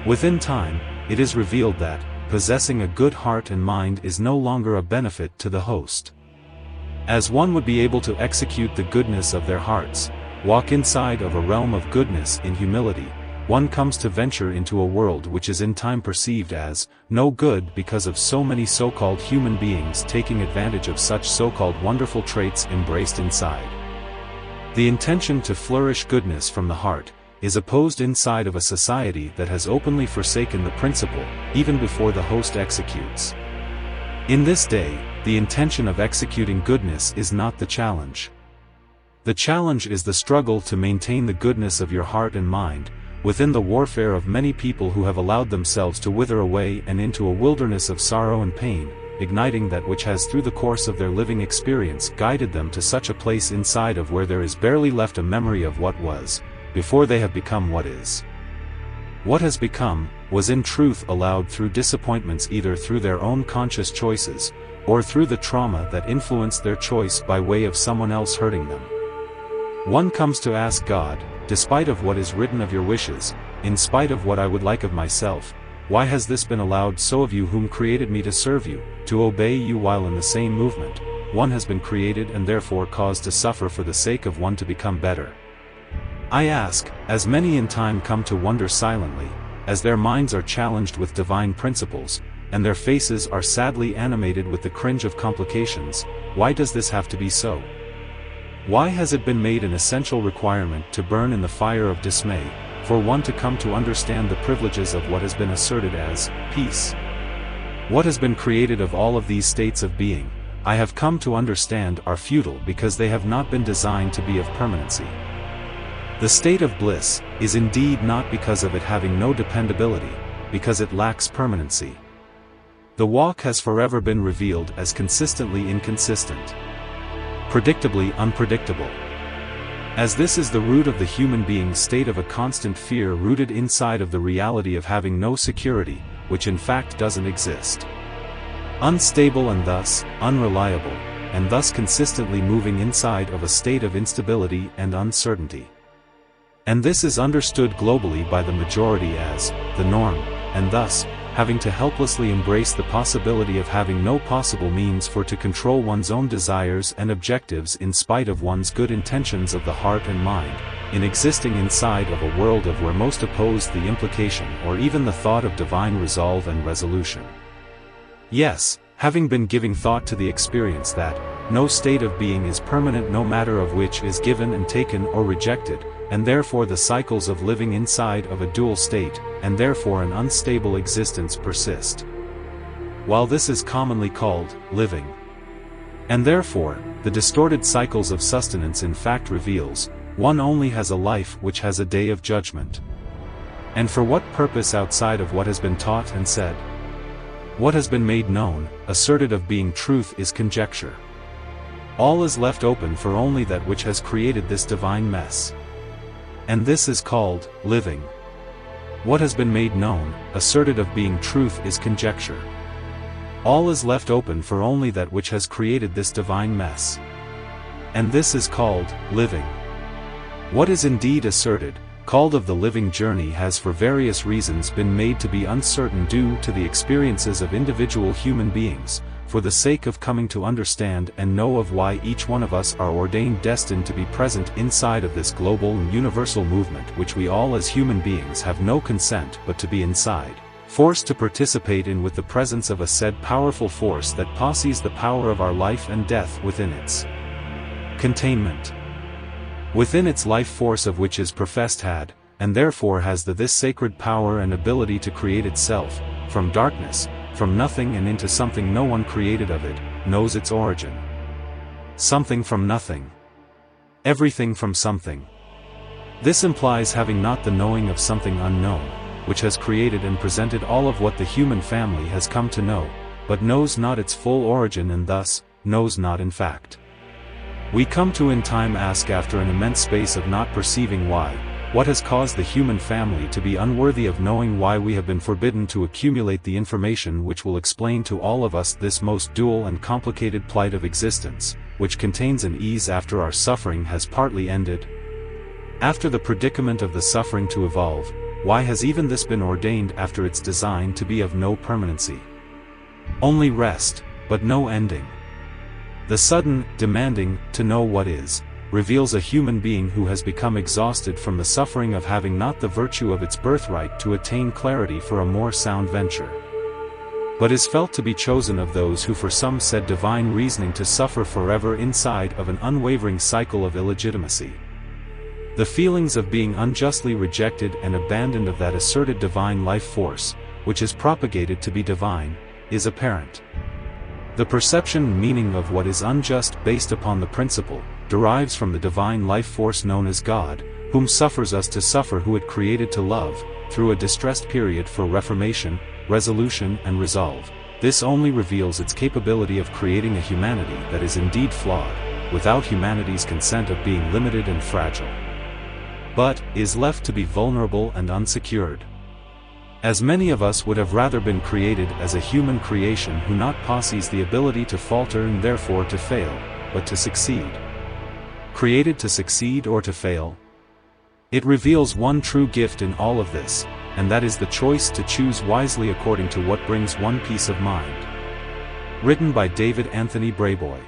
Within time, it is revealed that, possessing a good heart and mind is no longer a benefit to the host. As one would be able to execute the goodness of their hearts, walk inside of a realm of goodness in humility, one comes to venture into a world which is in time perceived as no good because of so many so-called human beings taking advantage of such so-called wonderful traits embraced inside. The intention to flourish goodness from the heart is opposed inside of a society that has openly forsaken the principle, even before the host executes. In this day, the intention of executing goodness is not the challenge. The challenge is the struggle to maintain the goodness of your heart and mind, within the warfare of many people who have allowed themselves to wither away and into a wilderness of sorrow and pain, igniting that which has through the course of their living experience guided them to such a place inside of where there is barely left a memory of what was, before they have become what is. What has become, was in truth allowed through disappointments either through their own conscious choices, or through the trauma that influenced their choice by way of someone else hurting them. One comes to ask God, despite of what is written of your wishes, in spite of what I would like of myself, why has this been allowed so of you whom created me to serve you, to obey you while in the same movement, one has been created and therefore caused to suffer for the sake of one to become better? I ask, as many in time come to wonder silently, as their minds are challenged with divine principles, and their faces are sadly animated with the cringe of complications, why does this have to be so? Why has it been made an essential requirement to burn in the fire of dismay, for one to come to understand the privileges of what has been asserted as peace? What has been created of all of these states of being, I have come to understand are futile because they have not been designed to be of permanency. The state of bliss is indeed not because of it having no dependability, because it lacks permanency. The walk has forever been revealed as consistently inconsistent, predictably unpredictable. As this is the root of the human being's state of a constant fear rooted inside of the reality of having no security, which in fact doesn't exist. Unstable and thus, unreliable, and thus consistently moving inside of a state of instability and uncertainty. And this is understood globally by the majority as the norm, and thus, having to helplessly embrace the possibility of having no possible means for to control one's own desires and objectives in spite of one's good intentions of the heart and mind, in existing inside of a world of where most oppose the implication or even the thought of divine resolve and resolution. Yes, having been giving thought to the experience that no state of being is permanent no matter of which is given and taken or rejected, and therefore the cycles of living inside of a dual state, and therefore an unstable existence persist. While this is commonly called living. And therefore, the distorted cycles of sustenance in fact reveals, one only has a life which has a day of judgment. And for what purpose outside of what has been taught and said? What has been made known, asserted of being truth is conjecture. All is left open for only that which has created this divine mess. And this is called living. What has been made known, asserted of being truth is conjecture. All is left open for only that which has created this divine mess. And this is called living. What is indeed asserted, called of the living journey has for various reasons been made to be uncertain due to the experiences of individual human beings, for the sake of coming to understand and know of why each one of us are ordained destined to be present inside of this global and universal movement which we all as human beings have no consent but to be inside, forced to participate in with the presence of a said powerful force that possesses the power of our life and death within its containment. Within its life force of which is professed had, and therefore has this sacred power and ability to create itself, from darkness, from nothing and into something no one created of it, knows its origin. Something from nothing. Everything from something. This implies having not the knowing of something unknown, which has created and presented all of what the human family has come to know, but knows not its full origin and thus, knows not in fact. We come to in time ask after an immense space of not perceiving why, what has caused the human family to be unworthy of knowing why we have been forbidden to accumulate the information which will explain to all of us this most dual and complicated plight of existence, which contains an ease after our suffering has partly ended. After the predicament of the suffering to evolve, why has even this been ordained after its design to be of no permanency? Only rest, but no ending. The sudden, demanding, to know what is, reveals a human being who has become exhausted from the suffering of having not the virtue of its birthright to attain clarity for a more sound venture, but is felt to be chosen of those who for some said divine reasoning to suffer forever inside of an unwavering cycle of illegitimacy. The feelings of being unjustly rejected and abandoned of that asserted divine life force, which is propagated to be divine, is apparent. The perception and meaning of what is unjust based upon the principle, derives from the divine life force known as God, whom suffers us to suffer who it created to love, through a distressed period for reformation, resolution and resolve. This only reveals its capability of creating a humanity that is indeed flawed, without humanity's consent of being limited and fragile, but is left to be vulnerable and unsecured. As many of us would have rather been created as a human creation who not possesses the ability to falter and therefore to fail, but to succeed. Created to succeed or to fail? It reveals one true gift in all of this, and that is the choice to choose wisely according to what brings one peace of mind. Written by David Anthony Brayboy.